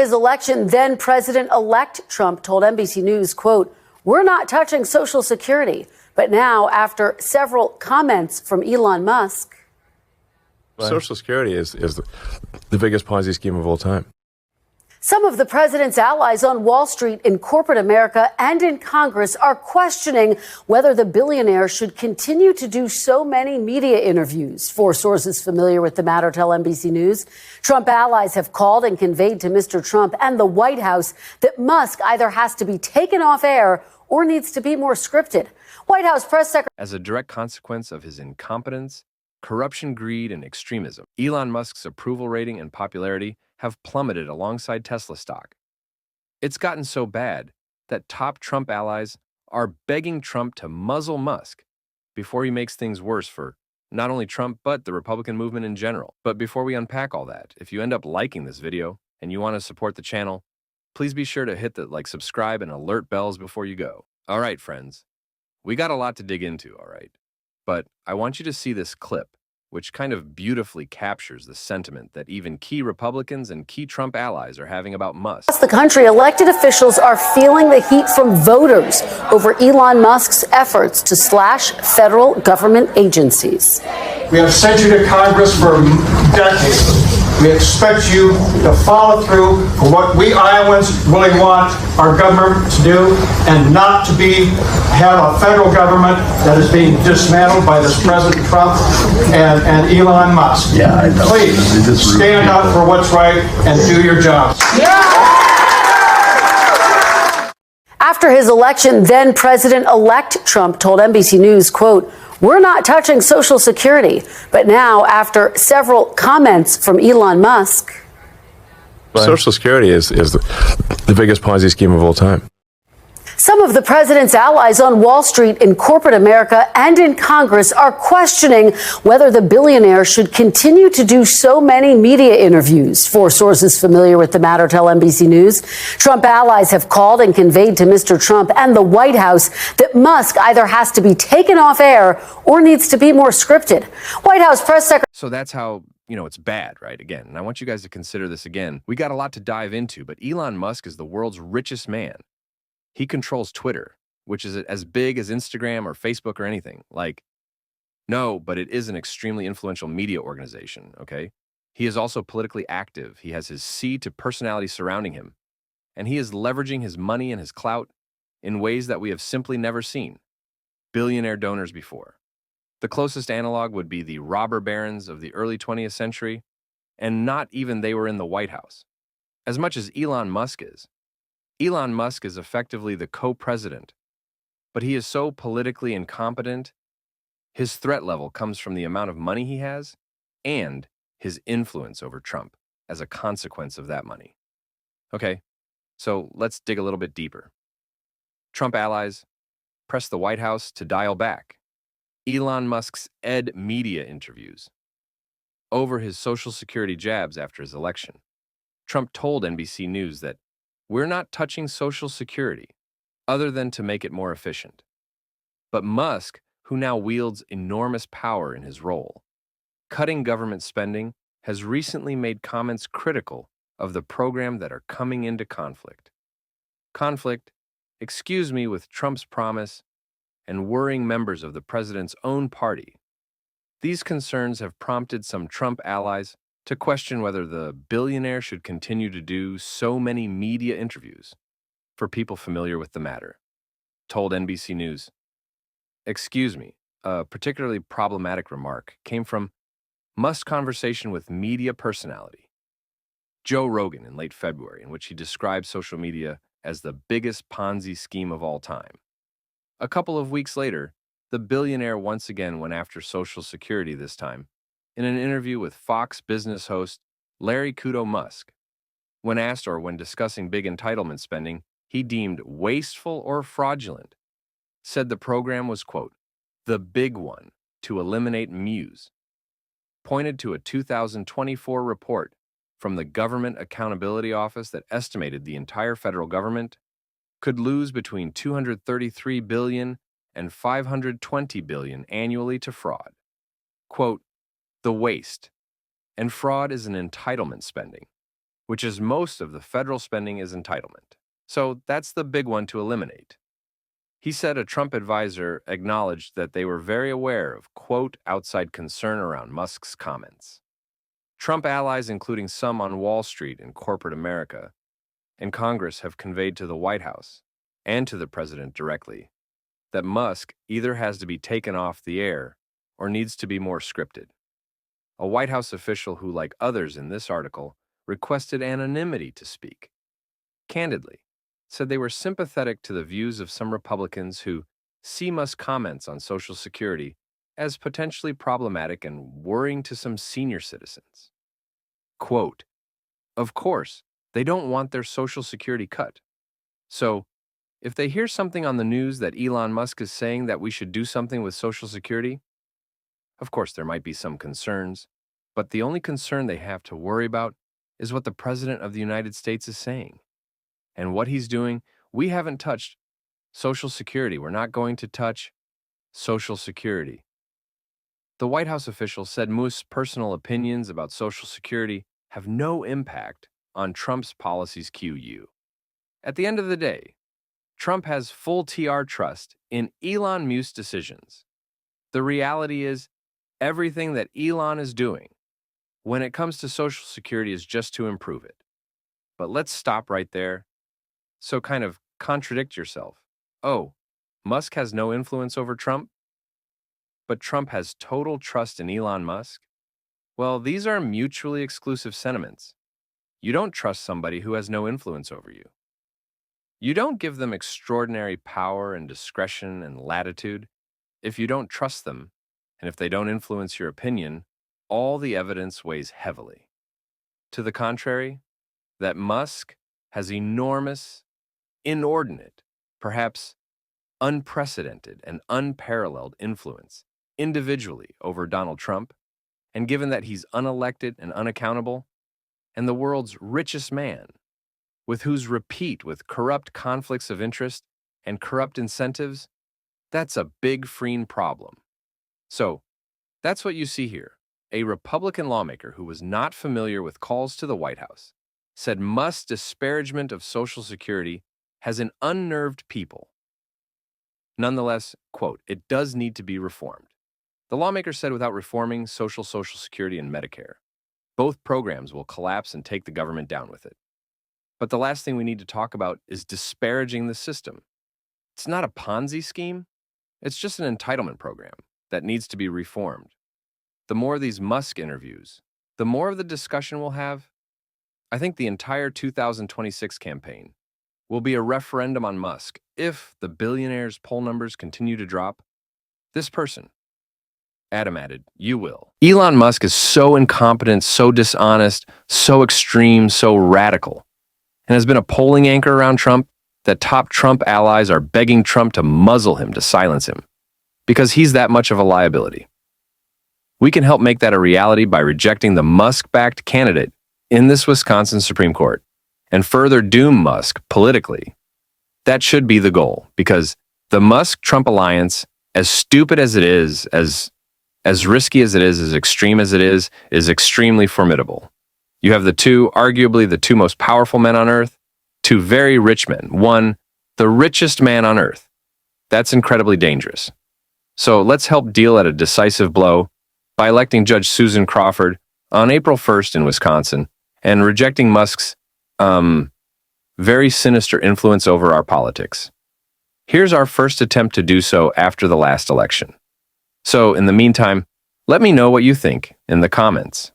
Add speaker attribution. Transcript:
Speaker 1: His election, then President-elect Trump told NBC News, quote, "We're not touching Social Security." But now, after several comments from Elon Musk,
Speaker 2: Social Security is the biggest Ponzi scheme of all time.
Speaker 1: some of the president's allies on Wall Street, in corporate America, and in Congress are questioning whether the billionaire should continue to do so many media interviews. Four sources familiar with the matter tell NBC News. Trump allies have called and conveyed to Mr. Trump and the White House that Musk either has to be taken off air or needs to be more scripted. White House press secretary.
Speaker 3: As a direct consequence of his incompetence, corruption, greed, and extremism, Elon Musk's approval rating and popularity have plummeted alongside Tesla stock. It's gotten so bad that top Trump allies are begging Trump to muzzle Musk before he makes things worse for not only Trump, but the Republican movement in general. But before we unpack all that, if you end up liking this video and you want to support the channel, please be sure to hit the subscribe and alert bells before you go. All right, friends, we got a lot to dig into, all right? But I want you to see this clip, which kind of beautifully captures the sentiment that even key Republicans and key Trump allies are having about Musk.
Speaker 1: Across the country, elected officials are feeling the heat from voters over Elon Musk's efforts to slash federal government agencies.
Speaker 4: We have sent you to Congress for decades. We expect you to follow through for what we Iowans really want our government to do, and not to have a federal government that is being dismantled by this President Trump and Elon Musk.
Speaker 5: Yeah, I know.
Speaker 4: Please stand up for what's right and do your jobs.
Speaker 1: After his election, then President-elect Trump told NBC News, quote, "We're not touching Social Security." But now, after several comments from Elon Musk,
Speaker 2: Social Security is the biggest Ponzi scheme of all time.
Speaker 1: some of the president's allies on Wall Street, in corporate America, and in Congress are questioning whether the billionaire should continue to do so many media interviews. Four sources familiar with the matter tell NBC News. Trump allies have called and conveyed to Mr. Trump and the White House that Musk either has to be taken off air or needs to be more scripted. White House press secretary.
Speaker 3: So that's how, it's bad, right? Again, and I want you guys to consider this again. We got a lot to dive into, but Elon Musk is the world's richest man. He controls Twitter, which is as big as Instagram or Facebook or anything. No, but it is an extremely influential media organization, okay? He is also politically active. He has his sea to personality surrounding him, and he is leveraging his money and his clout in ways that we have simply never seen billionaire donors before. The closest analog would be the robber barons of the early 20th century, and not even they were in the White House. As much as Elon Musk is effectively the co-president, but he is so politically incompetent, his threat level comes from the amount of money he has and his influence over Trump as a consequence of that money. Okay, so let's dig a little bit deeper. Trump allies press the White House to dial back Elon Musk's Ed Media interviews over his Social Security jabs after his election. Trump told NBC News that we're not touching Social Security other than to make it more efficient. But Musk, who now wields enormous power in his role, cutting government spending, has recently made comments critical of the program that are coming into conflict. With Trump's promise and worrying members of the president's own party. These concerns have prompted some Trump allies to question whether the billionaire should continue to do so many media interviews. For people familiar with the matter, told NBC News, a particularly problematic remark came from Musk's conversation with media personality Joe Rogan in late February, in which he described social media as the biggest Ponzi scheme of all time. A couple of weeks later, the billionaire once again went after Social Security, this time in an interview with Fox Business host Larry Kudlow Musk. When asked, or when discussing big entitlement spending he deemed wasteful or fraudulent, said the program was, quote, the big one to eliminate Muse, pointed to a 2024 report from the Government Accountability Office that estimated the entire federal government could lose between $233 billion and $520 billion annually to fraud. Quote, the waste and fraud is an entitlement spending, which is most of the federal spending is entitlement. So that's the big one to eliminate. He said a Trump advisor acknowledged that they were very aware of, quote, outside concern around Musk's comments. Trump allies, including some on Wall Street and corporate America, and Congress have conveyed to the White House and to the president directly that Musk either has to be taken off the air or needs to be more scripted. A White House official who, like others in this article, requested anonymity to speak, candidly, said they were sympathetic to the views of some Republicans who see Musk's comments on Social Security as potentially problematic and worrying to some senior citizens. Quote, "Of course, they don't want their Social Security cut. So, if they hear something on the news that Elon Musk is saying that we should do something with Social Security, of course there might be some concerns, but the only concern they have to worry about is what the President of the United States is saying. And what he's doing, we haven't touched Social Security. We're not going to touch Social Security." The White House official said Musk's personal opinions about Social Security have no impact on Trump's policies. QU. At the end of the day, Trump has full TR trust in Elon Musk's decisions. The reality is, everything that Elon is doing when it comes to Social Security is just to improve it. But let's stop right there. So kind of contradict yourself. Oh, Musk has no influence over Trump, but Trump has total trust in Elon Musk? Well, these are mutually exclusive sentiments. You don't trust somebody who has no influence over you. You don't give them extraordinary power and discretion and latitude if you don't trust them, and if they don't influence your opinion, all the evidence weighs heavily. To the contrary, that Musk has enormous, inordinate, perhaps unprecedented and unparalleled influence individually over Donald Trump, and given that he's unelected and unaccountable, and the world's richest man, with whose repeat with corrupt conflicts of interest and corrupt incentives, that's a big freeing problem. So, that's what you see here. A Republican lawmaker who was not familiar with calls to the White House said Musk's disparagement of Social Security has an unnerved people. Nonetheless, quote, "It does need to be reformed." The lawmaker said without reforming Social Security and Medicare, both programs will collapse and take the government down with it. But the last thing we need to talk about is disparaging the system. It's not a Ponzi scheme. It's just an entitlement program that needs to be reformed. The more of these Musk interviews, the more of the discussion we'll have. I think the entire 2026 campaign will be a referendum on Musk if the billionaire's poll numbers continue to drop. This person, Adam added, "You will." Elon Musk is so incompetent, so dishonest, so extreme, so radical, and has been a polling anchor around Trump that top Trump allies are begging Trump to muzzle him, to silence him, because he's that much of a liability. We can help make that a reality by rejecting the Musk-backed candidate in this Wisconsin Supreme Court and further doom Musk politically. That should be the goal, because the Musk-Trump alliance, as stupid as it is, as risky as it is, as extreme as it is extremely formidable. You have arguably the two most powerful men on earth, two very rich men, one, the richest man on earth. That's incredibly dangerous. So let's help deal at a decisive blow by electing Judge Susan Crawford on April 1st in Wisconsin and rejecting Musk's very sinister influence over our politics. Here's our first attempt to do so after the last election. So in the meantime, let me know what you think in the comments.